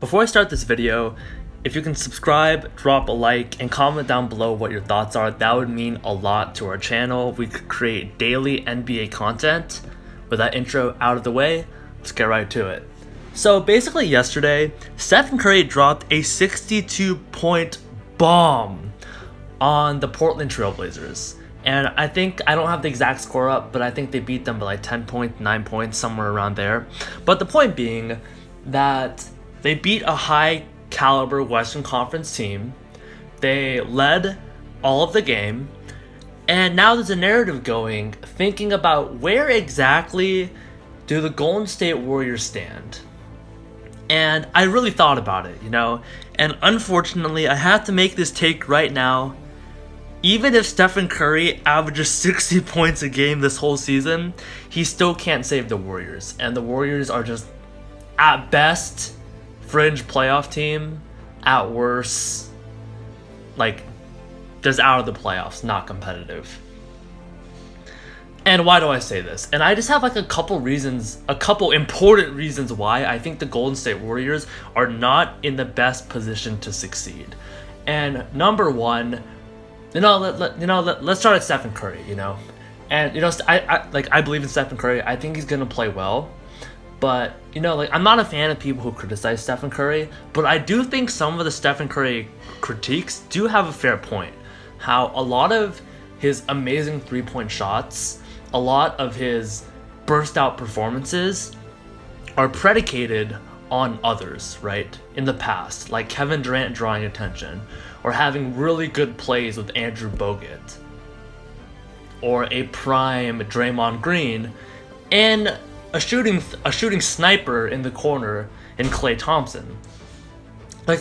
Before I start this video, if you can subscribe, drop a like, and comment down below what your thoughts are, that would mean a lot to our channel. We could create daily NBA content. With that intro out of the way, let's get right to it. So basically yesterday, Stephen Curry dropped a 62-point bomb on the Portland Trail Blazers. And I don't have the exact score up, but I think they beat them by like 10 points, 9 points, somewhere around there. But the point being that they beat a high caliber Western Conference team. They led all of the game. And now there's a narrative going, thinking about where exactly do the Golden State Warriors stand. And I really thought about it, and unfortunately I have to make this take right now. Even if Stephen Curry averages 60 points a game this whole season, he still can't save the Warriors. And the Warriors are just, at best, fringe playoff team. At worst, just out of the playoffs, not competitive. And why do I say this? And I just have a couple important reasons why I think the Golden State Warriors are not in the best position to succeed. And number one, let's start at Stephen Curry, And I believe in Stephen Curry. I think he's gonna play well. But, I'm not a fan of people who criticize Stephen Curry, but I do think some of the Stephen Curry critiques do have a fair point. How a lot of his amazing three-point shots, a lot of his burst-out performances are predicated on others, right? In the past, like Kevin Durant drawing attention, or having really good plays with Andrew Bogut, or a prime Draymond Green, and a shooting sniper in the corner in Klay Thompson.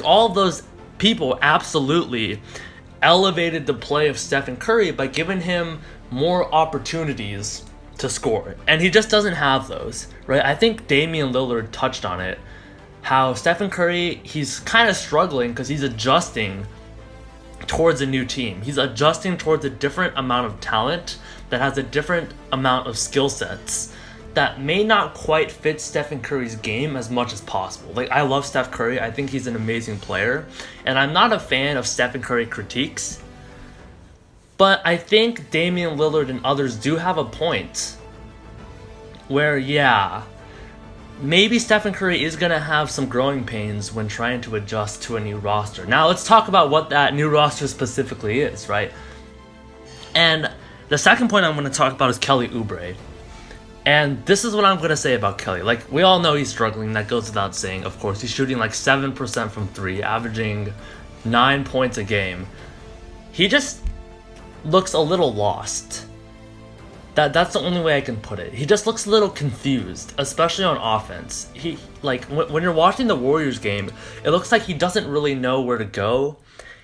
All of those people absolutely elevated the play of Stephen Curry by giving him more opportunities to score. And he just doesn't have those, right? I think Damian Lillard touched on it. How Stephen Curry, he's kind of struggling because he's adjusting towards a new team. He's adjusting towards a different amount of talent that has a different amount of skill sets that may not quite fit Stephen Curry's game as much as possible. I love Steph Curry. I think he's an amazing player. And I'm not a fan of Stephen Curry critiques. But I think Damian Lillard and others do have a point where, maybe Stephen Curry is going to have some growing pains when trying to adjust to a new roster. Now, let's talk about what that new roster specifically is, right? And the second point I'm going to talk about is Kelly Oubre. And this is what I'm going to say about Kelly. We all know he's struggling. That goes without saying, of course. He's shooting 7% from three, averaging 9 points a game. He just looks a little lost. That's the only way I can put it. He just looks a little confused, especially on offense. When you're watching the Warriors game, it looks like he doesn't really know where to go.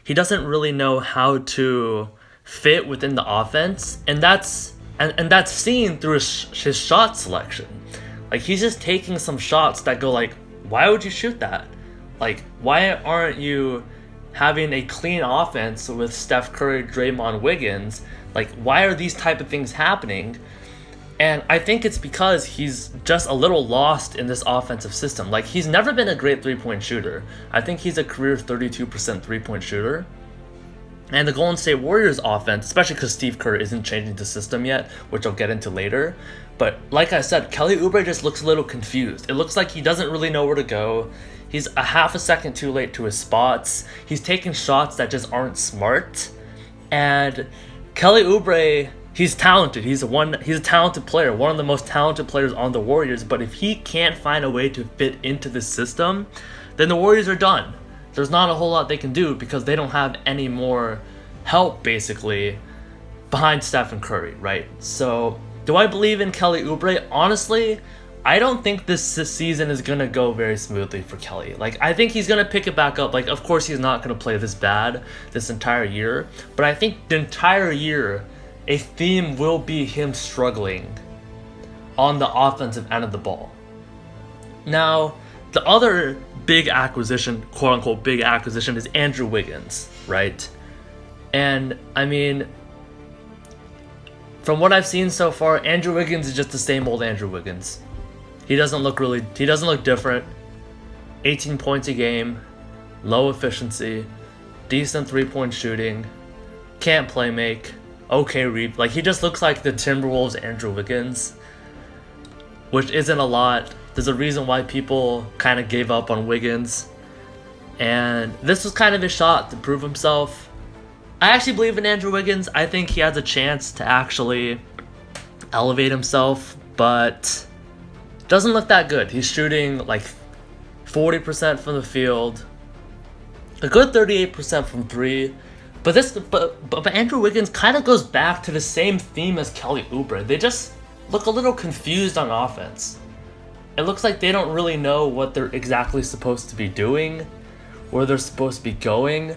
He doesn't really know how to fit within the offense, and that's seen through his shot selection. He's just taking some shots that go why would you shoot that? Why aren't you having a clean offense with Steph Curry, Draymond, Wiggins? Why are these type of things happening? And I think it's because he's just a little lost in this offensive system. He's never been a great three-point shooter. I think he's a career 32% three-point shooter. And the Golden State Warriors offense, especially because Steve Kerr isn't changing the system yet, which I'll get into later. But like I said, Kelly Oubre just looks a little confused. It looks like he doesn't really know where to go. He's a half a second too late to his spots. He's taking shots that just aren't smart. And Kelly Oubre, he's talented. He's a talented player, one of the most talented players on the Warriors. But if he can't find a way to fit into the system, then the Warriors are done. There's not a whole lot they can do because they don't have any more help, basically, behind Stephen Curry, right? So, do I believe in Kelly Oubre? Honestly, I don't think this season is going to go very smoothly for Kelly. I think he's going to pick it back up. Of course, he's not going to play this bad this entire year. But I think the entire year, a theme will be him struggling on the offensive end of the ball. Now, the other big acquisition, quote-unquote big acquisition, is Andrew Wiggins, right? And, from what I've seen so far, Andrew Wiggins is just the same old Andrew Wiggins. He doesn't look different. 18 points a game, low efficiency, decent 3-point shooting, can't play make, okay read. Like, he just looks like the Timberwolves' Andrew Wiggins, which isn't a lot. There's a reason why people kind of gave up on Wiggins, and this was kind of his shot to prove himself. I actually believe in Andrew Wiggins. I think he has a chance to actually elevate himself, but doesn't look that good. He's shooting like 40% from the field, a good 38% from 3. But Andrew Wiggins kind of goes back to the same theme as Kelly Oubre. They just look a little confused on offense. It looks like they don't really know what they're exactly supposed to be doing, where they're supposed to be going.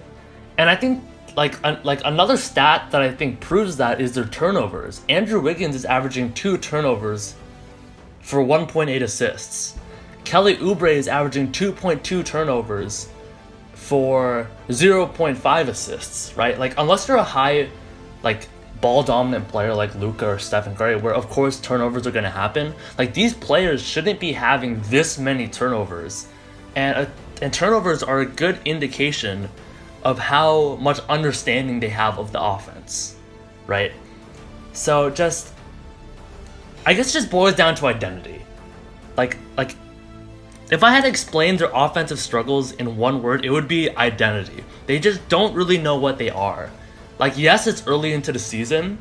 And I think like another stat that I think proves that is their turnovers. Andrew Wiggins is averaging 2 turnovers for 1.8 assists. Kelly Oubre is averaging 2.2 turnovers for 0.5 assists, right? Like, unless you're a high, like, ball dominant player like Luka or Stephen Curry, where of course turnovers are going to happen, like, these players shouldn't be having this many turnovers. And turnovers are a good indication of how much understanding they have of the offense, right? So just, I guess it just boils down to identity. Like if I had to explain their offensive struggles in one word, it would be identity. They just don't really know what they are. Like, yes, it's early into the season,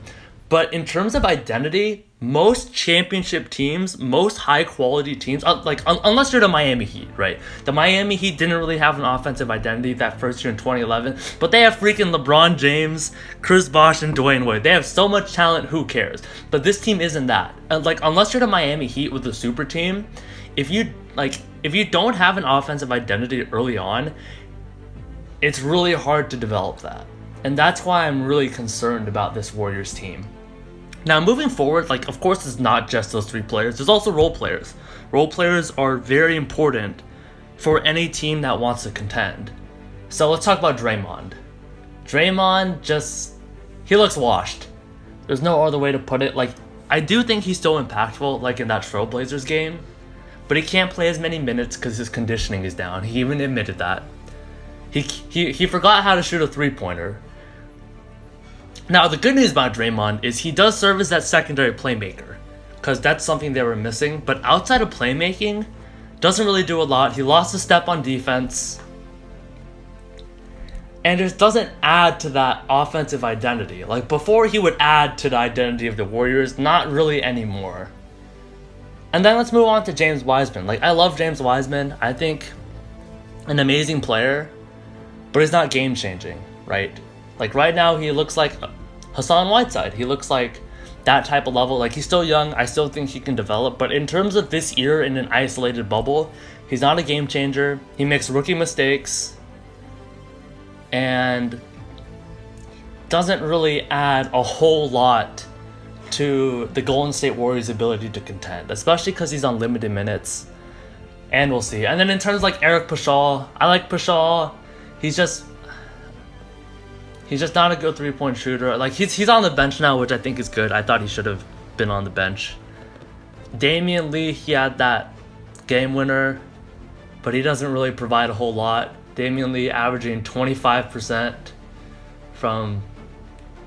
but in terms of identity, most championship teams, most high-quality teams, unless you're the Miami Heat, right? The Miami Heat didn't really have an offensive identity that first year in 2011, but they have freaking LeBron James, Chris Bosh, and Dwayne Wade. They have so much talent, who cares? But this team isn't that. Unless you're the Miami Heat with a super team, if you don't have an offensive identity early on, it's really hard to develop that. And that's why I'm really concerned about this Warriors team. Now, moving forward, of course, it's not just those 3 players. There's also role players. Role players are very important for any team that wants to contend. So let's talk about Draymond. Draymond he looks washed. There's no other way to put it. I do think he's still impactful, in that Trailblazers game, but he can't play as many minutes because his conditioning is down. He even admitted that. He forgot how to shoot a 3-pointer. Now, the good news about Draymond is he does serve as that secondary playmaker, because that's something they were missing. But outside of playmaking, doesn't really do a lot. He lost a step on defense, and just doesn't add to that offensive identity. Like, before he would add to the identity of the Warriors, not really anymore. And then let's move on to James Wiseman. I love James Wiseman. I think an amazing player, but he's not game-changing, right? Right now, he looks like Hassan Whiteside. He looks like that type of level. He's still young. I still think he can develop. But in terms of this year in an isolated bubble, he's not a game changer. He makes rookie mistakes and doesn't really add a whole lot to the Golden State Warriors' ability to contend, especially because he's on limited minutes. And we'll see. And then in terms of Eric Pascal, I like Pascal. He's just not a good 3-point shooter. He's on the bench now, which I think is good. I thought he should have been on the bench. Damian Lee, he had that game winner, but he doesn't really provide a whole lot. Damian Lee averaging 25% from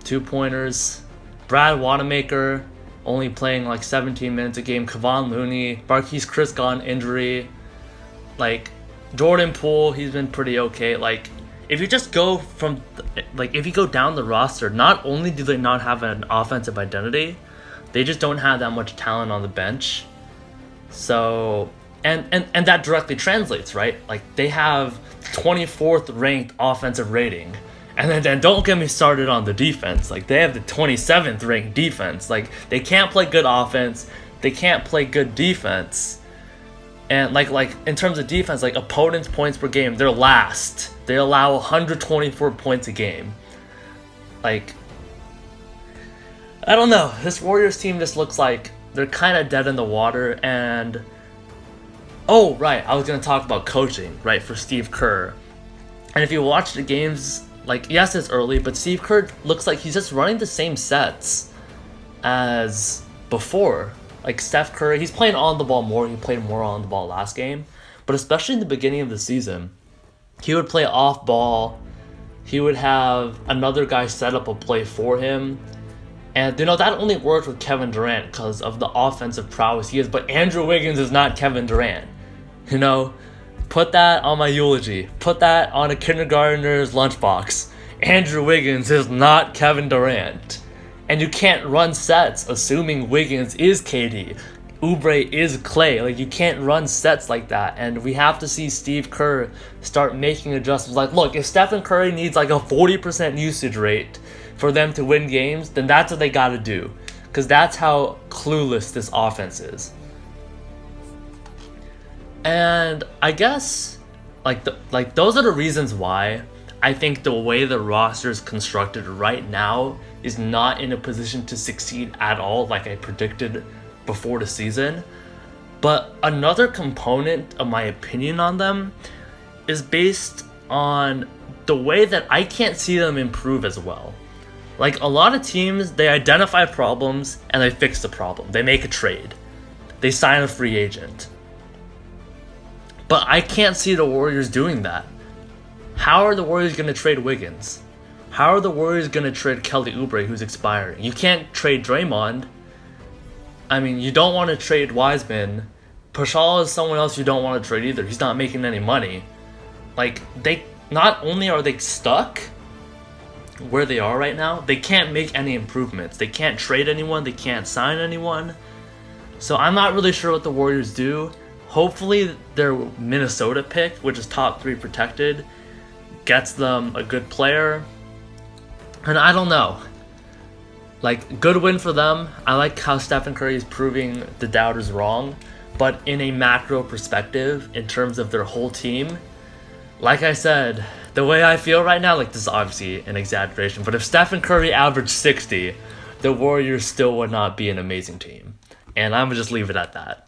2-pointers. Brad Wanamaker only playing 17 minutes a game. Kevon Looney, Marquise Chris gone injury. Jordan Poole, he's been pretty okay. If you just go from, if you go down the roster, not only do they not have an offensive identity, they just don't have that much talent on the bench. So, and that directly translates, right? They have 24th ranked offensive rating. And then don't get me started on the defense. They have the 27th ranked defense. They can't play good offense. They can't play good defense. And in terms of defense, opponents' points per game, they're last. They allow 124 points a game. I don't know. This Warriors team just looks like they're kind of dead in the water. And oh, right, I was gonna talk about coaching, right, for Steve Kerr. And if you watch the games, yes, it's early, but Steve Kerr looks like he's just running the same sets as before. Steph Curry, he's playing on the ball more. He played more on the ball last game. but especially in the beginning of the season, he would play off ball. He would have another guy set up a play for him. And, that only worked with Kevin Durant because of the offensive prowess he is. But Andrew Wiggins is not Kevin Durant. Put that on my eulogy. Put that on a kindergartner's lunchbox. Andrew Wiggins is not Kevin Durant. And you can't run sets assuming Wiggins is KD. Oubre is Clay. You can't run sets like that. And we have to see Steve Kerr start making adjustments. Look, if Stephen Curry needs a 40% usage rate for them to win games, then that's what they got to do. Because that's how clueless this offense is. And I guess, those are the reasons why I think the way the roster is constructed right now is not in a position to succeed at all, like I predicted before the season. But another component of my opinion on them is based on the way that I can't see them improve as well. A lot of teams, they identify problems and they fix the problem. They make a trade. They sign a free agent. But I can't see the Warriors doing that. How are the Warriors going to trade Wiggins? How are the Warriors going to trade Kelly Oubre, who's expiring? You can't trade Draymond. You don't want to trade Wiseman. Pascal is someone else you don't want to trade either. He's not making any money. They not only are they stuck where they are right now, they can't make any improvements. They can't trade anyone. They can't sign anyone. So I'm not really sure what the Warriors do. Hopefully their Minnesota pick, which is top 3 protected, gets them a good player. And I don't know. Good win for them. I like how Stephen Curry is proving the doubters wrong. But in a macro perspective, in terms of their whole team, like I said, the way I feel right now, this is obviously an exaggeration, but if Stephen Curry averaged 60, the Warriors still would not be an amazing team. And I'm going to just leave it at that.